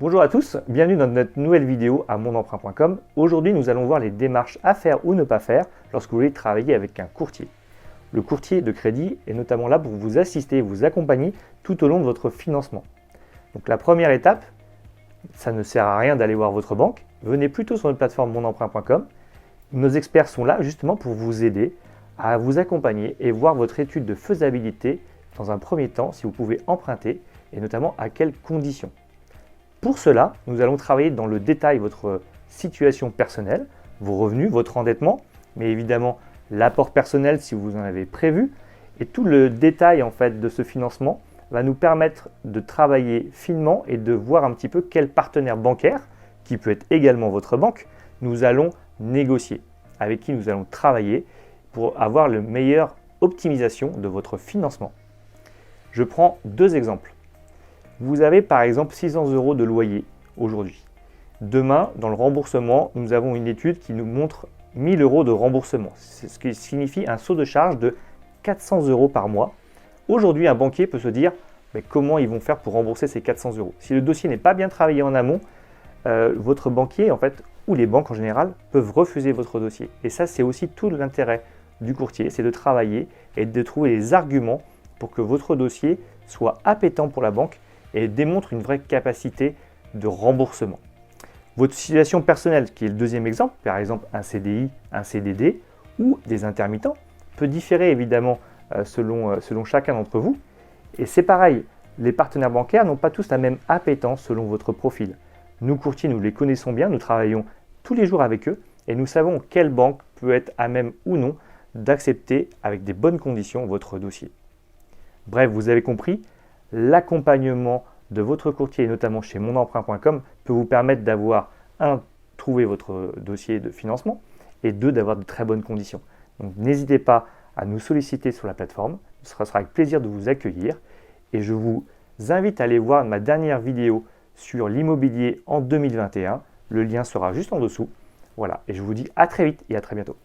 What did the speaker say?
Bonjour à tous, bienvenue dans notre nouvelle vidéo à monemprunt.com. Aujourd'hui, nous allons voir les démarches à faire ou ne pas faire lorsque vous voulez travailler avec un courtier. Le courtier de crédit est notamment là pour vous assister et vous accompagner tout au long de votre financement. Donc la première étape, ça ne sert à rien d'aller voir votre banque. Venez plutôt sur notre plateforme monemprunt.com. Nos experts sont là justement pour vous aider à vous accompagner et voir votre étude de faisabilité dans un premier temps, si vous pouvez emprunter et notamment à quelles conditions. Pour cela, nous allons travailler dans le détail votre situation personnelle, vos revenus, votre endettement, mais évidemment l'apport personnel si vous en avez prévu. Et tout le détail en fait de ce financement va nous permettre de travailler finement et de voir un petit peu quel partenaire bancaire, qui peut être également votre banque, nous allons négocier, avec qui nous allons travailler pour avoir la meilleure optimisation de votre financement. Je prends deux exemples. Vous avez par exemple 600 € de loyer aujourd'hui. Demain, dans le remboursement, nous avons une étude qui nous montre 1000 € de remboursement, ce qui signifie un saut de charge de 400 € par mois. Aujourd'hui, un banquier peut se dire mais comment ils vont faire pour rembourser ces 400 €. Si le dossier n'est pas bien travaillé en amont, votre banquier en fait, ou les banques en général, peuvent refuser votre dossier. Et ça, c'est aussi tout l'intérêt du courtier, c'est de travailler et de trouver les arguments pour que votre dossier soit appétant pour la banque et démontre une vraie capacité de remboursement. Votre situation personnelle, qui est le deuxième exemple, par exemple un CDI, un CDD ou des intermittents, peut différer évidemment selon chacun d'entre vous. Et c'est pareil, les partenaires bancaires n'ont pas tous la même appétence selon votre profil. Nous courtiers, nous les connaissons bien, nous travaillons tous les jours avec eux et nous savons quelle banque peut être à même ou non d'accepter avec des bonnes conditions votre dossier. Bref, vous avez compris, l'accompagnement de votre courtier, notamment chez monemprunt.com, peut vous permettre d'avoir, trouver votre dossier de financement et deux, d'avoir de très bonnes conditions. Donc n'hésitez pas à nous solliciter sur la plateforme, ce sera avec plaisir de vous accueillir et je vous invite à aller voir ma dernière vidéo sur l'immobilier en 2021. Le lien sera juste en dessous. Voilà, et je vous dis à très vite et à très bientôt.